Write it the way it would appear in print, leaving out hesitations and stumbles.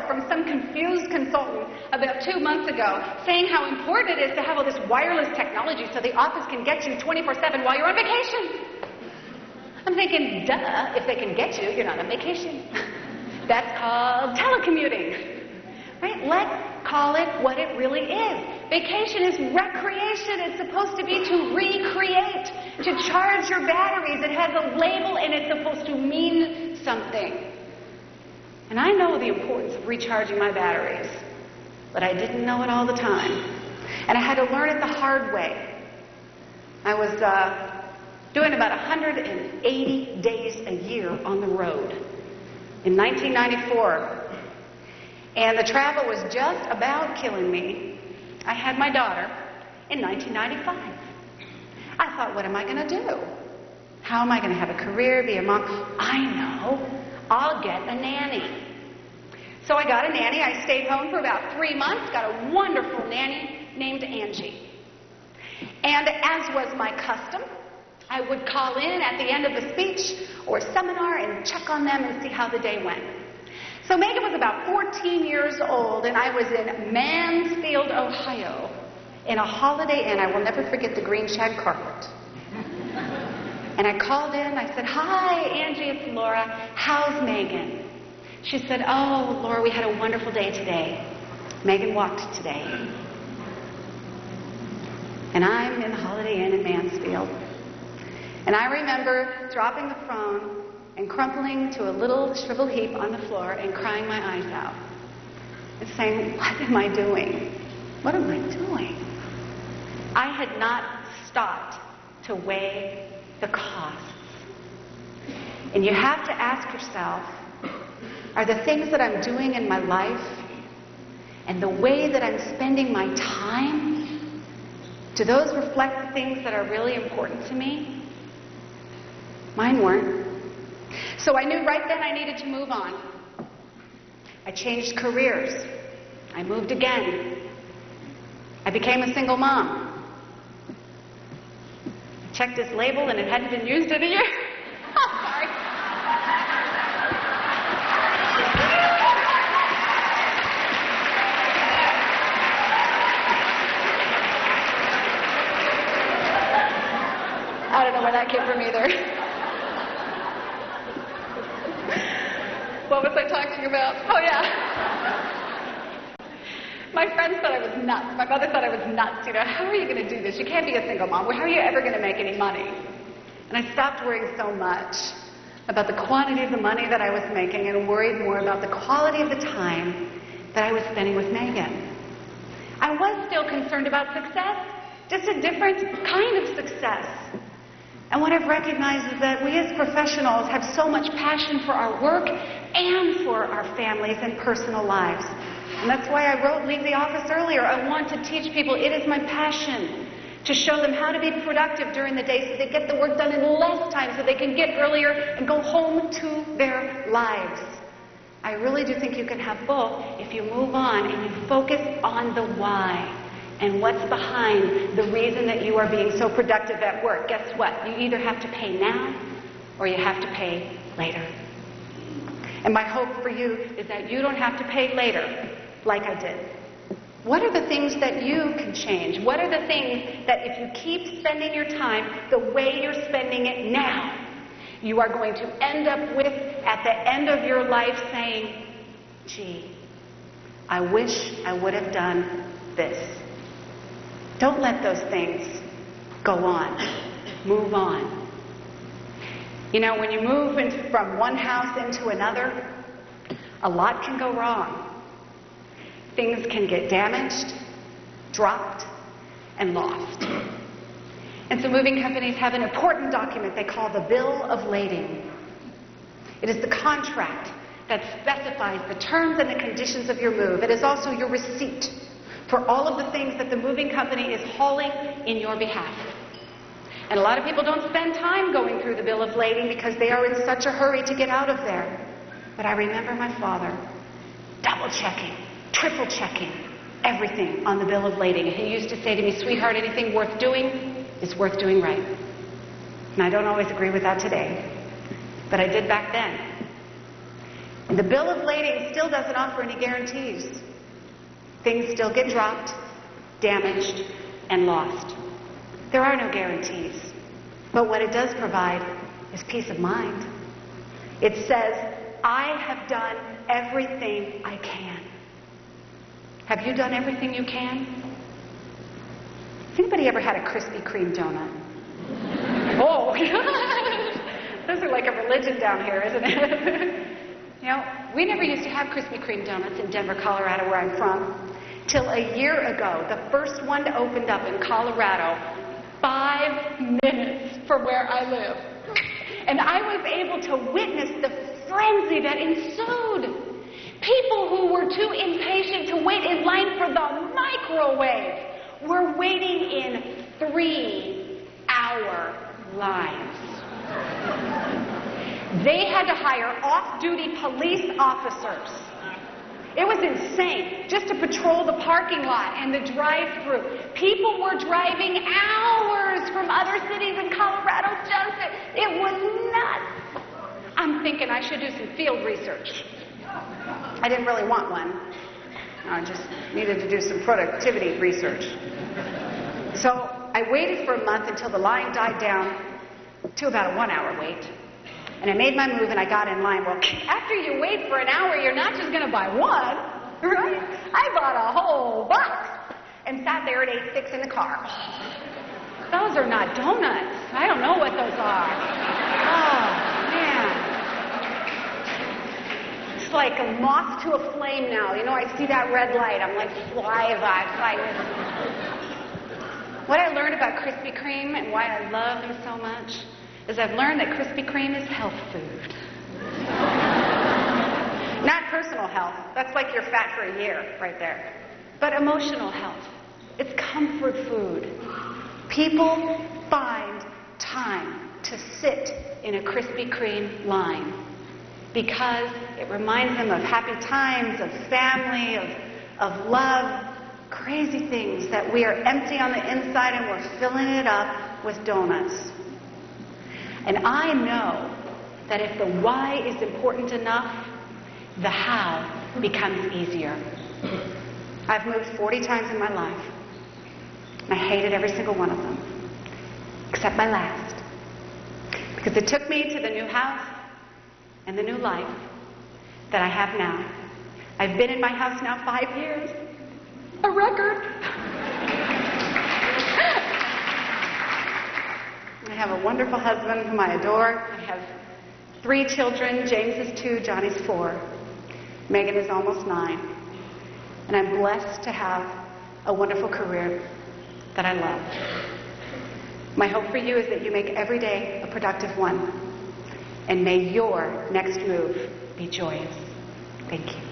report from some confused consultant about 2 months ago saying how important it is to have all this wireless technology so the office can get you 24/7 while you're on vacation. I'm thinking, duh, if they can get you, you're not on vacation. That's called telecommuting. Right? Let's call it what it really is. Vacation is recreation. It's supposed to be to recreate, to charge your batteries. It has a label and it's supposed to mean something. And I know the importance of recharging my batteries, but I didn't know it all the time. And I had to learn it the hard way. I was doing about 180 days a year on the road in 1994. And the travel was just about killing me. I had my daughter in 1995. I thought, what am I going to do? How am I going to have a career, be a mom? I know. I'll get a nanny. So I got a nanny. I stayed home for about 3 months, got a wonderful nanny named Angie. And as was my custom, I would call in at the end of the speech or seminar and check on them and see how the day went. So Megan was about 14 years old, and I was in Mansfield, Ohio, in a Holiday Inn. I will never forget the green shag carpet. And I called in. I said, "Hi, Angie, it's Laura. How's Megan?" She said, "Oh, Laura, we had a wonderful day today. Megan walked today." And I'm in the Holiday Inn in Mansfield. And I remember dropping the phone and crumpling to a little shriveled heap on the floor and crying my eyes out and saying, what am I doing? What am I doing? I had not stopped to weigh the costs. And you have to ask yourself, are the things that I'm doing in my life and the way that I'm spending my time, do those reflect the things that are really important to me? Mine weren't. So I knew right then I needed to move on. I changed careers. I moved again. I became a single mom. I checked this label and it hadn't been used in a year. Oh, sorry. I don't know where that came from either. What was I talking about? Oh, yeah. My friends thought I was nuts. My mother thought I was nuts. You know, how are you going to do this? You can't be a single mom. How are you ever going to make any money? And I stopped worrying so much about the quantity of the money that I was making and worried more about the quality of the time that I was spending with Megan. I was still concerned about success, just a different kind of success. And what I've recognized is that we as professionals have so much passion for our work and for our families and personal lives. And that's why I wrote Leave the Office earlier. I want to teach people, it is my passion to show them how to be productive during the day so they get the work done in less time, so they can get earlier and go home to their lives. I really do think you can have both if you move on and you focus on the why. And what's behind the reason that you are being so productive at work? Guess what? You either have to pay now or you have to pay later. And my hope for you is that you don't have to pay later like I did. What are the things that you can change? What are the things that if you keep spending your time the way you're spending it now, you are going to end up with at the end of your life saying, gee, I wish I would have done this. Don't let those things go on. Move on. You know, when you move from one house into another, a lot can go wrong. Things can get damaged, dropped, and lost. And so moving companies have an important document they call the Bill of Lading. It is the contract that specifies the terms and the conditions of your move. It is also your receipt for all of the things that the moving company is hauling in your behalf. And a lot of people don't spend time going through the Bill of Lading because they are in such a hurry to get out of there. But I remember my father double-checking, triple-checking everything on the Bill of Lading. And he used to say to me, sweetheart, anything worth doing is worth doing right. And I don't always agree with that today, but I did back then. And the bill of lading still doesn't offer any guarantees. Things still get dropped, damaged, and lost. There are no guarantees. But what it does provide is peace of mind. It says, I have done everything I can. Have you done everything you can? Has anybody ever had a Krispy Kreme donut? Oh, those are like a religion down here, isn't it? You know, we never used to have Krispy Kreme donuts in Denver, Colorado, where I'm from, till a year ago. The first one opened up in Colorado, 5 minutes from where I live. And I was able to witness the frenzy that ensued. People who were too impatient to wait in line for the microwave were waiting in 3-hour lines. They had to hire off-duty police officers. It was insane, just to patrol the parking lot and the drive-thru. People were driving hours from other cities in Colorado it was nuts. I'm thinking I should do some field research. I didn't really want one. I just needed to do some productivity research. So I waited for a month until the line died down to about a 1-hour wait. And I made my move and I got in line. Well, after you wait for an hour, you're not just going to buy one, right? I bought a whole box and sat there and ate 6 in the car. Those are not donuts. I don't know what those are. Oh, man. It's like a moth to a flame now. You know, I see that red light. I'm like, fly by. What I learned about Krispy Kreme and why I love them so much is I've learned that Krispy Kreme is health food. Not personal health. That's like you're fat for a year right there. But emotional health. It's comfort food. People find time to sit in a Krispy Kreme line because it reminds them of happy times, of family, of love, crazy things that we are empty on the inside and we're filling it up with donuts. And I know that if the why is important enough, the how becomes easier. I've moved 40 times in my life. I hated every single one of them, except my last. Because it took me to the new house and the new life that I have now. I've been in my house now 5 years. A record. I have a wonderful husband whom I adore. I have 3 children. James is 2, Johnny's 4. Megan is almost 9. And I'm blessed to have a wonderful career that I love. My hope for you is that you make every day a productive one. And may your next move be joyous. Thank you.